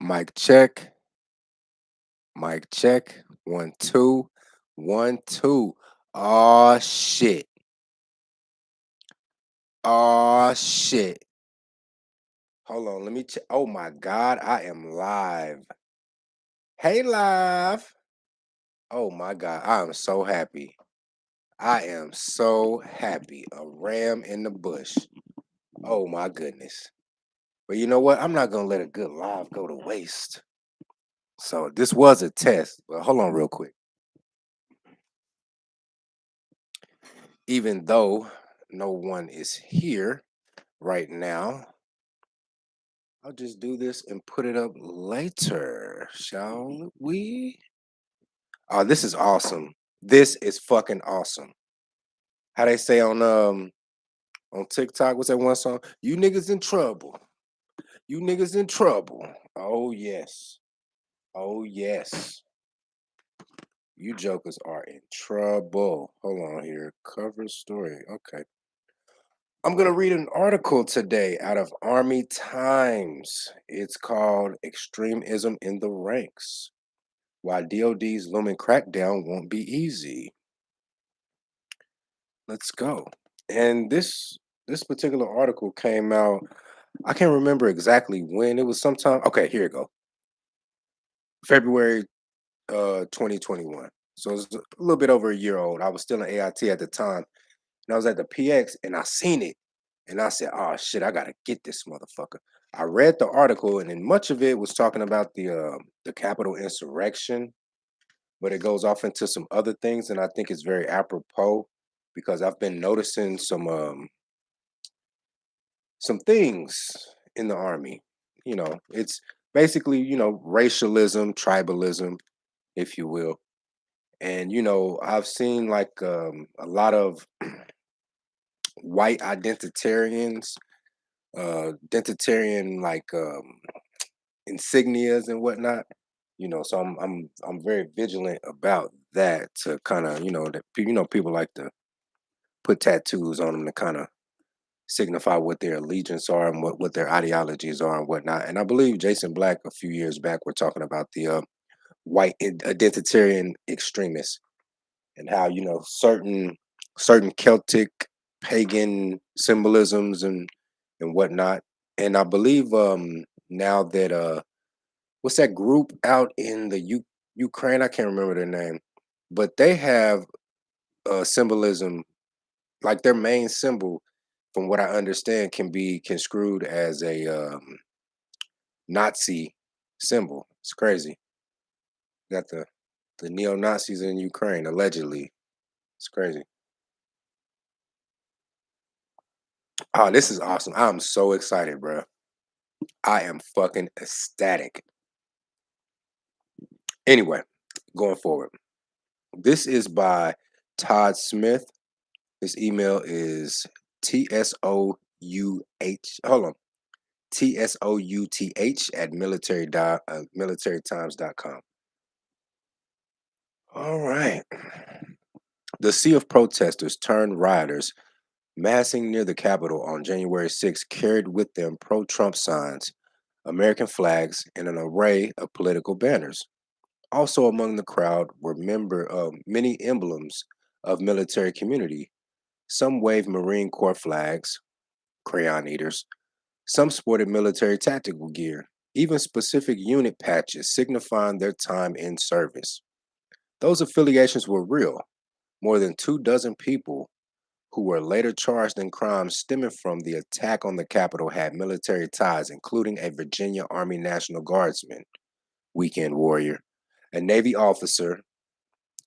Mic check. Mic check. 1 2 1 2. Oh shit. Oh shit. Hold on. Let me check. Oh my god, I am live. Hey live. Oh my god, I am so happy. I am so happy. A ram in the bush. Oh my goodness. But you know what? I'm not gonna let a good live go to waste. So this was a test, but hold on real quick. Even though no one is here right now, I'll just do this and put it up later, shall we? Oh, this is awesome. This is fucking awesome. How they say on TikTok, what's that one song? You niggas in trouble. You niggas in trouble. Oh yes. Oh yes. You jokers are in trouble. Hold on here. Cover story. Okay. I'm going to read an article today out of Army Times. It's called Extremism in the Ranks. Why DOD's looming crackdown won't be easy. Let's go. And this particular article came out, I can't remember exactly when. It was sometime. Okay, here you go. February 2021. So it's a little bit over a year old. I was still in AIT at the time. And I was at the PX and I seen it. And I said, oh shit, I gotta get this motherfucker. I read the article and then much of it was talking about the Capitol insurrection, but it goes off into some other things, and I think it's very apropos because I've been noticing some things in the army. It's basically, racialism, tribalism, if you will. And I've seen like a lot of white identitarians, identitarian like insignias and whatnot. So I'm very vigilant about that to kind of that people like to put tattoos on them to kind of signify what their allegiance are and what their ideologies are and whatnot. And I believe Jason Black a few years back were talking about the white identitarian extremists and how certain Celtic pagan symbolisms and whatnot. And I believe now that what's that group out in the Ukraine? I can't remember their name, but they have symbolism like their main symbol, from what I understand, can be construed as a Nazi symbol. It's crazy. Got the neo Nazis in Ukraine allegedly. It's crazy. Oh, this is awesome. I'm so excited, bro. I am fucking ecstatic. Anyway, going forward. This is by Todd Smith. His email is TSOUH. Hold on. TSOUTH at militarytimes.com. All right. The sea of protesters turned rioters massing near the Capitol on January 6th carried with them pro Trump signs, American flags, and an array of political banners. Also among the crowd were many emblems of military community. Some waved Marine Corps flags, crayon eaters. Some sported military tactical gear, even specific unit patches signifying their time in service. Those affiliations were real. More than 2 dozen people who were later charged in crimes stemming from the attack on the Capitol had military ties, including a Virginia Army National Guardsman, weekend warrior, a Navy officer,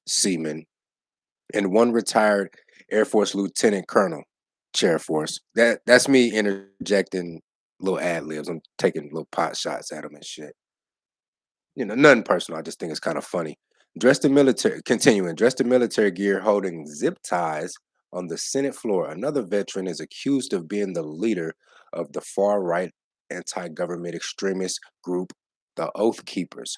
seaman, and one retired Air Force Lieutenant Colonel, Chair Force. That's me interjecting little ad libs. I'm taking little pot shots at them and shit. Nothing personal. I just think it's kind of funny. Dressed in military gear, holding zip ties on the Senate floor. Another veteran is accused of being the leader of the far right anti-government extremist group, the Oath Keepers.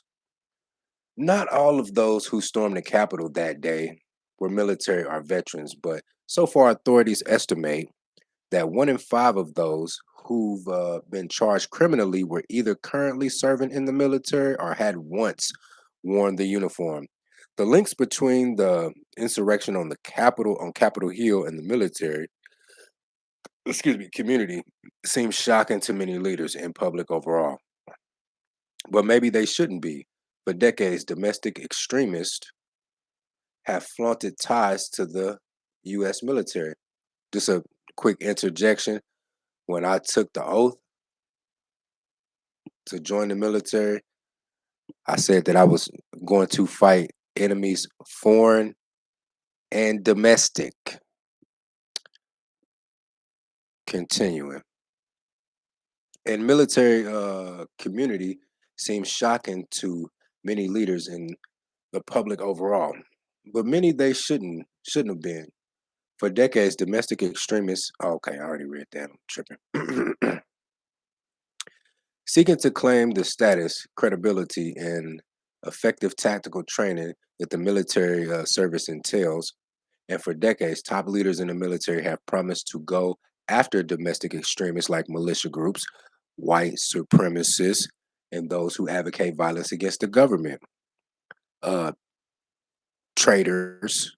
Not all of those who stormed the Capitol that day were military or veterans, but so far authorities estimate that 1 in 5 of those who've been charged criminally were either currently serving in the military or had once worn the uniform. The links between the insurrection on the Capitol on Capitol Hill and the military, community seem shocking to many leaders in public overall. But maybe they shouldn't be. For decades, domestic extremists have flaunted ties to the U.S. military. Just a quick interjection. When I took the oath to join the military, I said that I was going to fight enemies, foreign and domestic. Continuing. And military community seems shocking to many leaders in the public overall. But many they shouldn't have been. For decades, domestic extremists. Oh, okay, I already read that. I'm tripping. Seeking to claim the status, credibility, and effective tactical training that the military service entails. And for decades, top leaders in the military have promised to go after domestic extremists like militia groups, white supremacists, and those who advocate violence against the government. Uh, Traitors.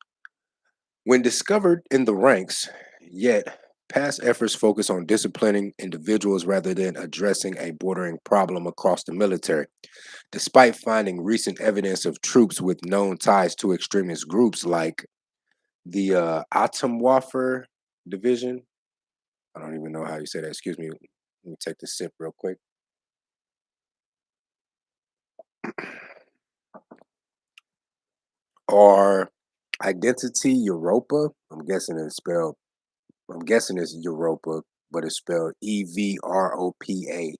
When discovered in the ranks, yet past efforts focus on disciplining individuals rather than addressing a bordering problem across the military. Despite finding recent evidence of troops with known ties to extremist groups like the Atomwaffen Division, I don't even know how you say that. Excuse me. Let me take this sip real quick. Or Identity Europa. I'm guessing it's Europa, but it's spelled Evropa.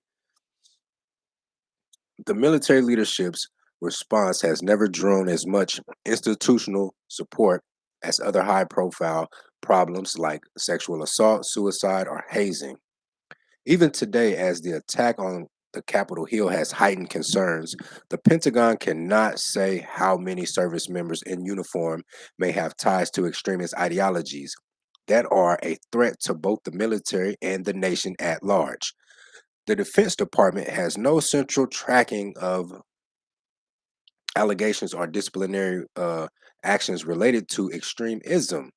The military leadership's response has never drawn as much institutional support as other high profile problems like sexual assault, suicide, or hazing. Even today, as the attack on the Capitol Hill has heightened concerns, the Pentagon cannot say how many service members in uniform may have ties to extremist ideologies that are a threat to both the military and the nation at large. The Defense Department has no central tracking of allegations or disciplinary actions related to extremism.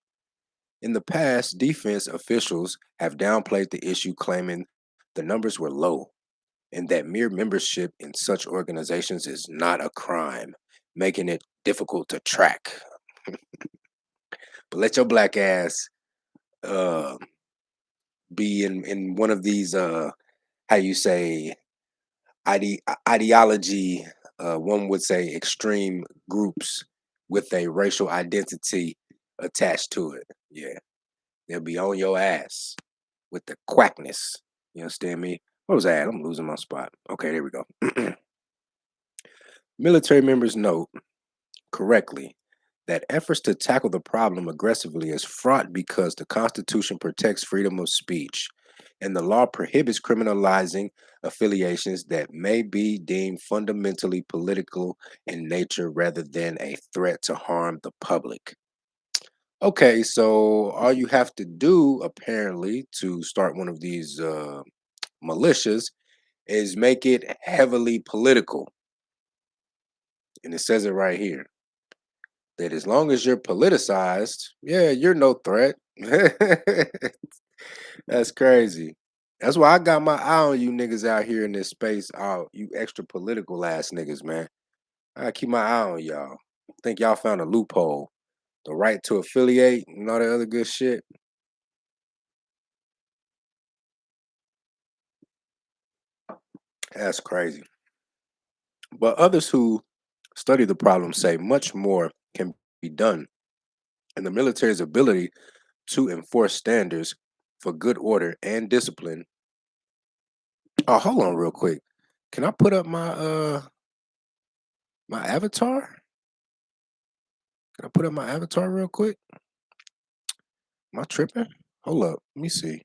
In the past, defense officials have downplayed the issue, claiming the numbers were low and that mere membership in such organizations is not a crime, making it difficult to track. But let your black ass uh, be in one of these, how you say, ideology, one would say extreme groups with a racial identity attached to it. Yeah, they'll be on your ass with the quackness. You understand me? What was that? I'm losing my spot. Okay, there we go. Military members note correctly that efforts to tackle the problem aggressively is fraught because the Constitution protects freedom of speech and the law prohibits criminalizing affiliations that may be deemed fundamentally political in nature rather than a threat to harm the public. Okay, so all you have to do apparently to start one of these militias is make it heavily political. And it says it right here that as long as you're politicized, yeah, you're no threat. That's crazy. That's why I got my eye on you niggas out here in this space. Oh, you extra political ass niggas, man. I keep my eye on y'all. Think y'all found a loophole. The right to affiliate and all that other good shit. That's crazy. But others who study the problem say much more can be done. And the military's ability to enforce standards for good order and discipline. Oh, hold on real quick. Can I put up my avatar? Can I put up my avatar real quick? Am I tripping? Hold up. Let me see.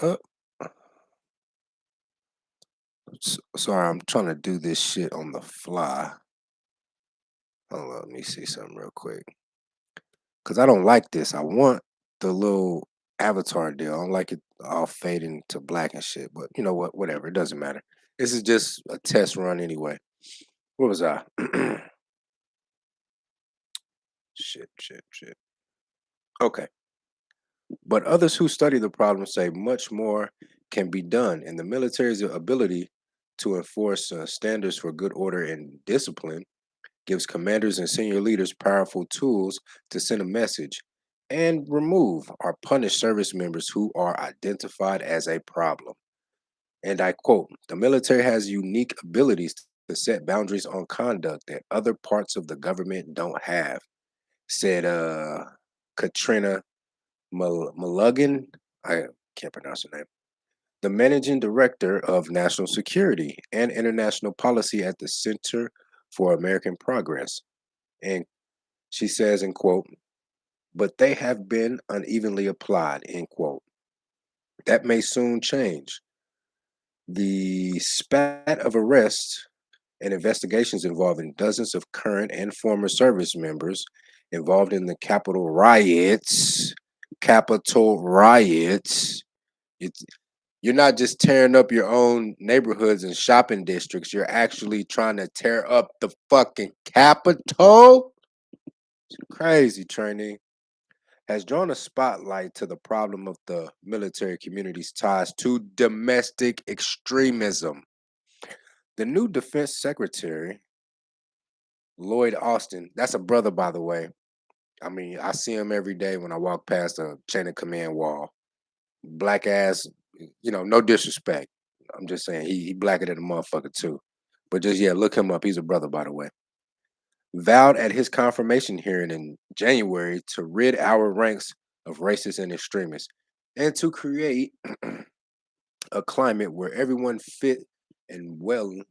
Uh, sorry, I'm trying to do this shit on the fly. Hold up. Let me see something real quick. Cause I don't like this. I want the little. avatar deal. I don't like it all fading to black and shit. But you know what? Whatever. It doesn't matter. This is just a test run anyway. What was I? Shit. Okay. But others who study the problem say much more can be done, and the military's ability to enforce standards for good order and discipline gives commanders and senior leaders powerful tools to send a message and remove or punish service members who are identified as a problem. And I quote, the military has unique abilities to set boundaries on conduct that other parts of the government don't have, said Katrina Mulligan. I can't pronounce her name. The managing director of national security and international policy at the Center for American Progress. And she says, in quote, but they have been unevenly applied, end quote. That may soon change. The spat of arrests and investigations involving dozens of current and former service members involved in the Capitol riots. It's, you're not just tearing up your own neighborhoods and shopping districts. You're actually trying to tear up the fucking Capitol. It's crazy, trainee. Has drawn a spotlight to the problem of the military community's ties to domestic extremism. The new defense secretary, Lloyd Austin, that's a brother, by the way. I mean, I see him every day when I walk past a chain of command wall. Black ass, no disrespect. I'm just saying he blacker than a motherfucker too. But just yeah, look him up. He's a brother, by the way. Vowed at his confirmation hearing in January to rid our ranks of racists and extremists and to create a climate where everyone fit and willing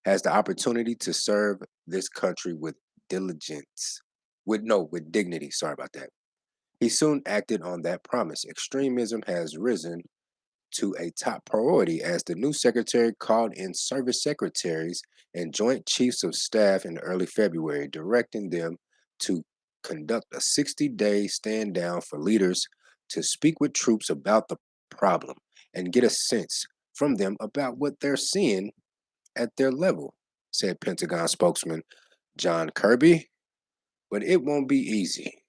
has the opportunity to serve this country with diligence. With dignity. Sorry about that. He soon acted on that promise. Extremism has risen to a top priority as the new secretary called in service secretaries and joint chiefs of staff in early February, directing them to conduct a 60-day stand down for leaders to speak with troops about the problem and get a sense from them about what they're seeing at their level, said Pentagon spokesman John Kirby. But it won't be easy.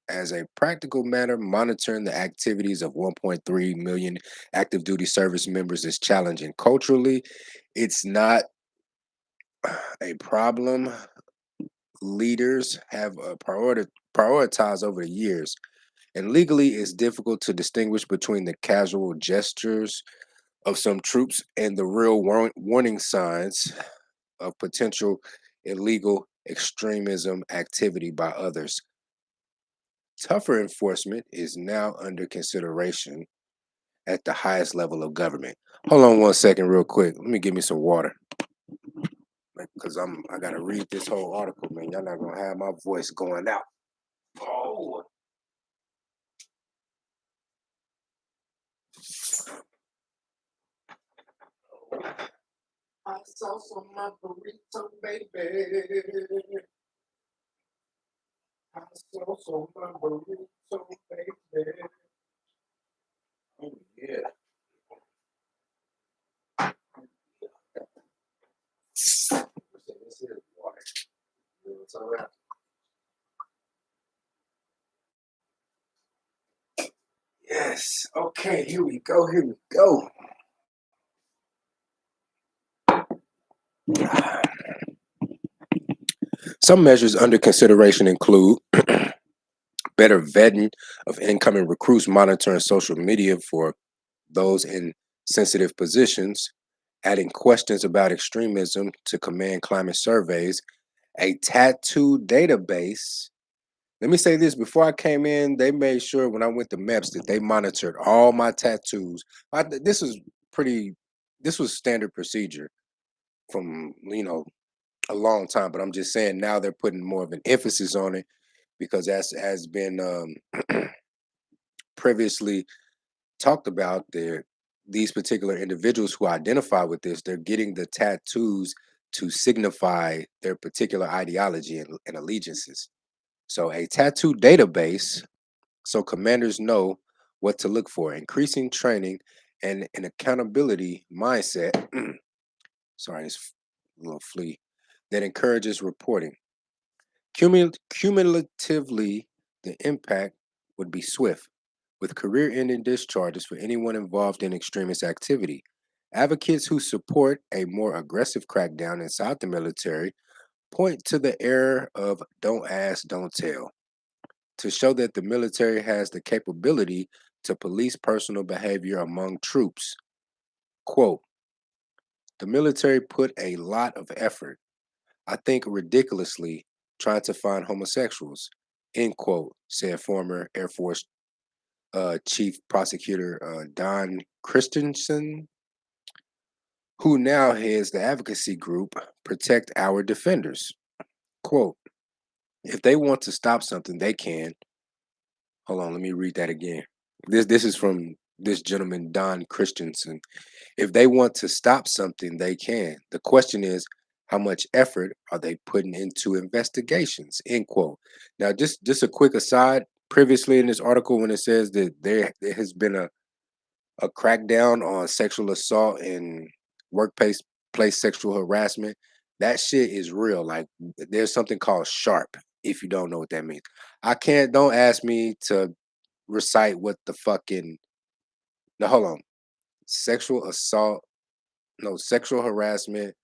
As a practical matter, monitoring the activities of 1.3 million active duty service members is challenging. Culturally, it's not a problem leaders have prioritized over the years. And legally, it's difficult to distinguish between the casual gestures of some troops and the real warning signs of potential illegal extremism activity by others. Tougher enforcement is now under consideration at the highest level of government. Hold on one second, real quick. Let me give me some water because I gotta read this whole article, man. Y'all not gonna have my voice going out. Oh, I saw some my burrito, baby. I saw some my burrito, baby. Oh yeah. This is water. You know what I'm talking about? Yes. Okay. Here we go. Here we go. Some measures under consideration include better vetting of incoming recruits, monitoring social media for those in sensitive positions, adding questions about extremism to command climate surveys, a tattoo database. Let me say this before I came in, they made sure when I went to MEPS that they monitored all my tattoos. This was pretty, this was standard procedure from, a long time, but I'm just saying now they're putting more of an emphasis on it because as has been previously talked about, these particular individuals who identify with this, they're getting the tattoos to signify their particular ideology and allegiances. So a tattoo database so commanders know what to look for, increasing training and an accountability mindset. Sorry, this little flea that encourages reporting. Cumulatively, the impact would be swift, with career ending discharges for anyone involved in extremist activity. Advocates who support a more aggressive crackdown inside the military point to the error of don't ask, don't tell, to show that the military has the capability to police personal behavior among troops. Quote, the military put a lot of effort, I think ridiculously, trying to find homosexuals, end quote, said former Air Force Chief Prosecutor Don Christensen, who now heads the advocacy group Protect Our Defenders. Quote, if they want to stop something, they can. Hold on, let me read that again. This is from this gentleman, Don Christensen. If they want to stop something, they can. The question is, how much effort are they putting into investigations? End quote. Now, just a quick aside. Previously in this article, when it says that there has been a crackdown on sexual assault and workplace place sexual harassment, that shit is real. Like there's something called sharp. If you don't know what that means, I can't. Don't ask me to recite what the fucking. No, hold on. Sexual assault. No, sexual harassment,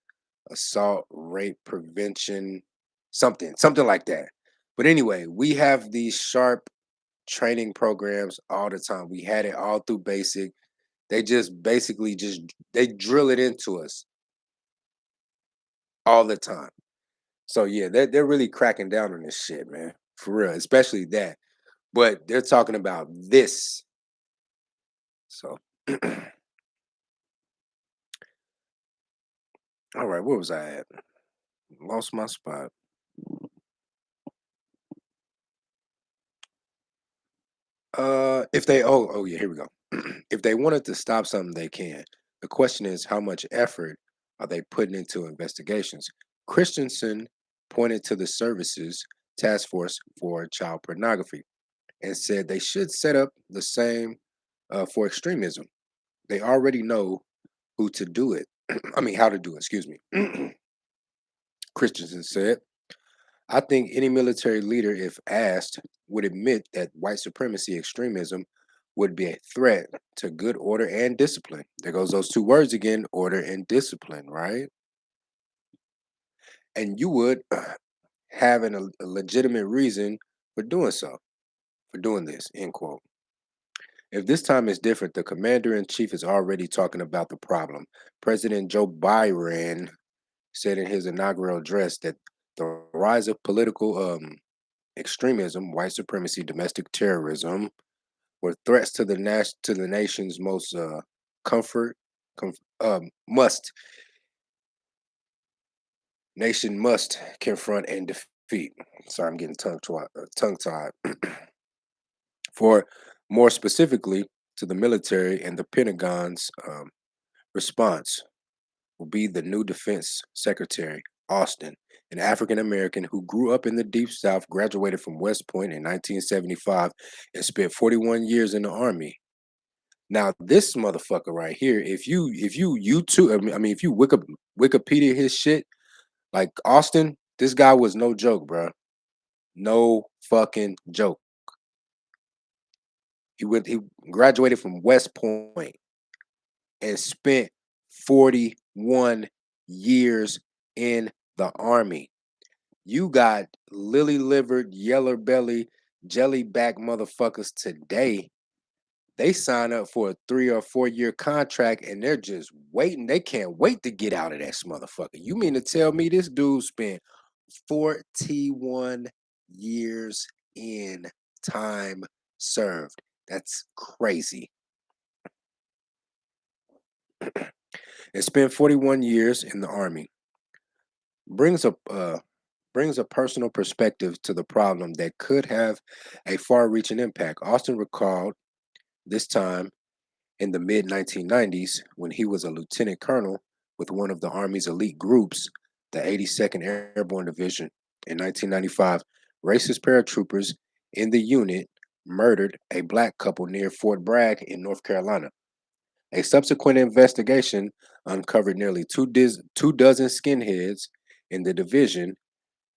assault, rape prevention, something like that. But anyway, we have these sharp training programs all the time. We had it all through basic. They just basically just they drill it into us all the time. So yeah, they're really cracking down on this shit, man. For real, especially that. But they're talking about this. So all right, where was I at? Lost my spot. If they oh yeah, here we go. If they wanted to stop something, they can. The question is, how much effort are they putting into investigations? Christensen pointed to the services task force for child pornography and said they should set up the same for extremism. They already know who to do it. I mean, how to do it. Excuse me. Christensen said. I think any military leader, if asked, would admit that white supremacy extremism would be a threat to good order and discipline. There goes those two words again, order and discipline, right? And you would have a legitimate reason for doing so, for doing this, end quote. If this time is different, the commander in chief is already talking about the problem. President Joe Biden said in his inaugural address that the rise of political extremism, white supremacy, domestic terrorism were threats to to the nation's most comfort com- must nation must confront and defeat. Sorry, I'm getting tongue tied. For more specifically, to the military and the Pentagon's response will be the new Defense Secretary, Austin, an African American who grew up in the Deep South, graduated from West Point in 1975, and spent 41 years in the Army. Now, this motherfucker right here, if you YouTube, I mean, if you Wikipedia his shit, like Austin, this guy was no joke, bro. No fucking joke. He graduated from West Point and spent 41 years in the army. You got lily livered, yellow belly, jelly back motherfuckers today. They sign up for a 3 or 4 year contract and they're just waiting. They can't wait to get out of that motherfucker. You mean to tell me this dude spent 41 years in time served? That's crazy. And spent 41 years in the army. Brings a brings a personal perspective to the problem that could have a far-reaching impact. Austin recalled this time in the mid 1990s when he was a lieutenant colonel with one of the Army's elite groups, the 82nd Airborne Division. In 1995, racist paratroopers in the unit murdered a black couple near Fort Bragg in North Carolina. A subsequent investigation uncovered nearly two dozen skinheads in the division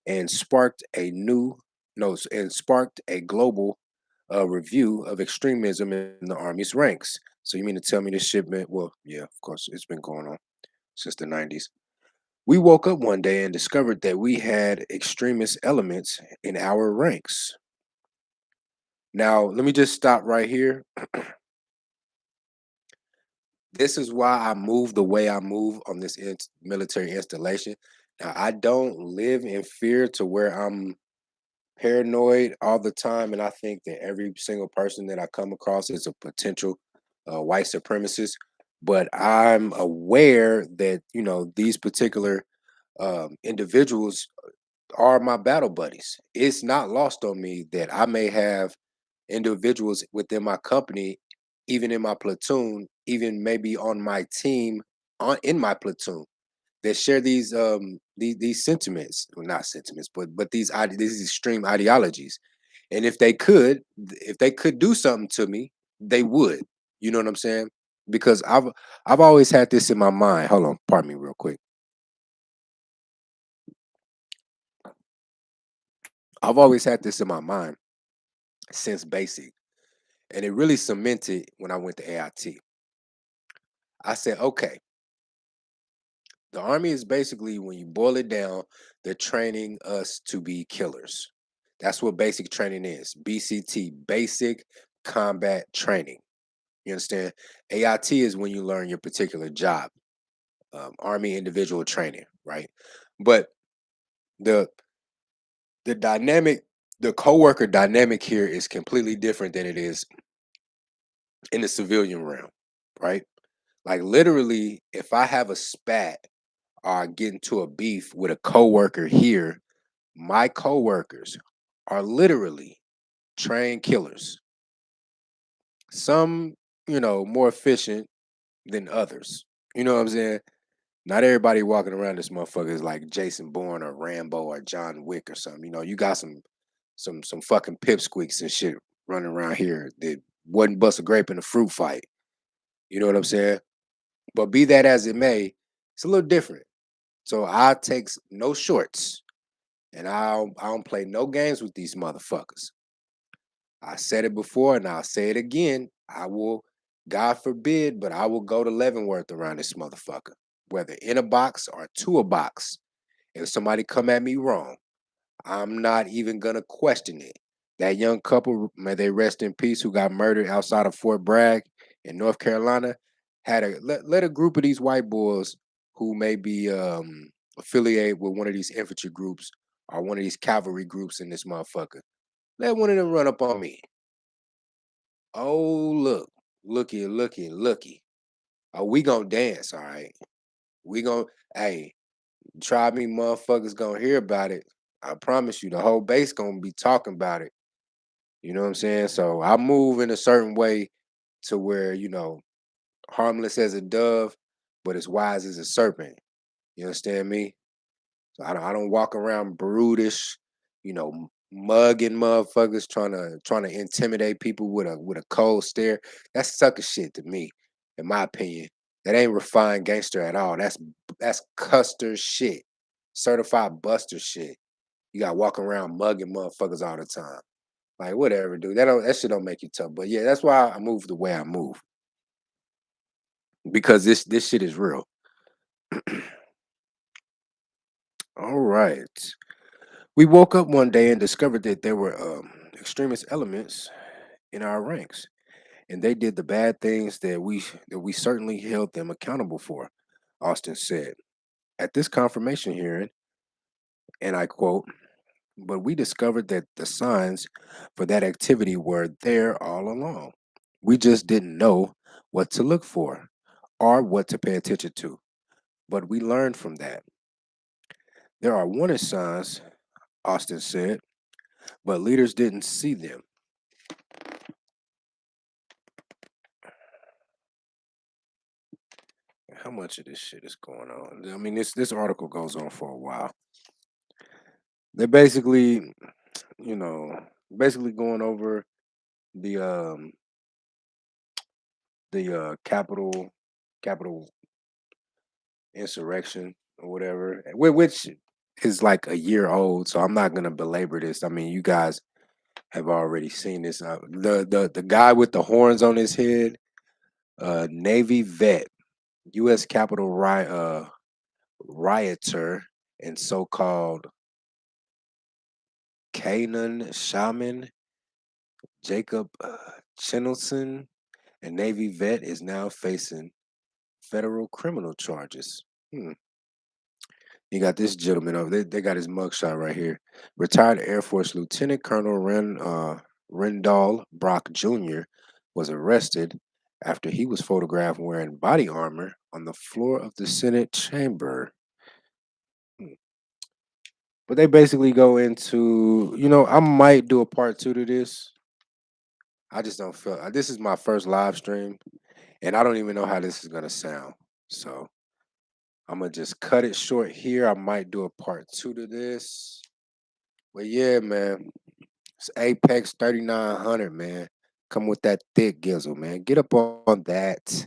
and sparked a new no and sparked a global review of extremism in the Army's ranks. So you mean to tell me this shipment? Well, yeah, of course, it's been going on since the 90s. We woke up one day and discovered that we had extremist elements in our ranks. Now, let me just stop right here. This is why I move the way I move on this military installation. Now, I don't live in fear to where I'm paranoid all the time, and I think that every single person that I come across is a potential white supremacist. But I'm aware that these particular individuals are my battle buddies. It's not lost on me that I may have individuals within my company, even in my platoon, even maybe on my team, on in my platoon, that share these sentiments, well, not sentiments, but these extreme ideologies. And if they could do something to me, they would. You know what I'm saying? Because I've always had this in my mind. Hold on, pardon me, real quick. I've always had this in my mind since basic, and it really cemented when I went to AIT. I said, okay, the army is basically, when you boil it down, they're training us to be killers. That's what basic training is. BCT, basic combat training. You understand? AIT is when you learn your particular job, army individual training, right? But the the dynamic, the coworker dynamic here is completely different than it is in the civilian realm, right? Like literally, if I have a spat or get into a beef with a coworker here, my coworkers are literally trained killers. Some, more efficient than others. You know what I'm saying? Not everybody walking around this motherfucker is like Jason Bourne or Rambo or John Wick or something. You got some fucking pipsqueaks and shit running around here that wouldn't bust a grape in a fruit fight. You know what I'm saying? But be that as it may, it's a little different. So I takes no shorts, and I don't play no games with these motherfuckers. I said it before and I'll say it again. I will, God forbid, but I will go to Leavenworth around this motherfucker, whether in a box or to a box. If somebody come at me wrong, I'm not even gonna question it. That young couple, may they rest in peace, who got murdered outside of Fort Bragg in North Carolina, had let a group of these white boys who may be affiliated with one of these infantry groups or one of these cavalry groups in this motherfucker. Let one of them run up on me. Oh, look, looky. Oh, we gonna dance, all right. We gonna, hey, try me, motherfuckers gonna hear about it. I promise you, the whole base gonna be talking about it. You know what I'm saying? So I move in a certain way to where, harmless as a dove, but as wise as a serpent. You understand me? So I don't walk around brutish, mugging motherfuckers, trying to intimidate people with a cold stare. That's sucker shit to me, in my opinion. That ain't refined gangster at all. That's Custer shit. Certified buster shit. You got walking around mugging motherfuckers all the time. Like whatever, dude. That shit don't make you tough. But yeah, that's why I move the way I move. Because this shit is real. All right. We woke up one day and discovered that there were extremist elements in our ranks, and they did the bad things that we certainly held them accountable for. Austin said at this confirmation hearing, and I quote, "But we discovered that the signs for that activity were there all along. We just didn't know what to look for or what to pay attention to. But we learned from that. There are warning signs," Austin said, "but leaders didn't see them." How much of this shit is going on? I mean, this article goes on for a while. They're basically, you know, basically going over. the Capitol insurrection or whatever, which is like a year old. So I'm not gonna belabor this. I mean, you guys have already seen this. The guy with the horns on his head, Navy vet, U.S. Capitol rioter, and so-called Canaan shaman Jacob Chinelson, a Navy vet, is now facing federal criminal charges. Hmm. You got this gentleman over there. They got his mugshot right here. Retired Air Force Lieutenant Colonel Rendall Brock Jr. was arrested after he was photographed wearing body armor on the floor of the Senate chamber. Hmm. But they basically go into, I might do a part two to this. I just don't feel this is my first live stream, and I don't even know how this is gonna sound. So I'm gonna just cut it short here. I might do a part two to this. But yeah, man, it's Apex 3900, man. Come with that thick gizzle, man. Get up on that.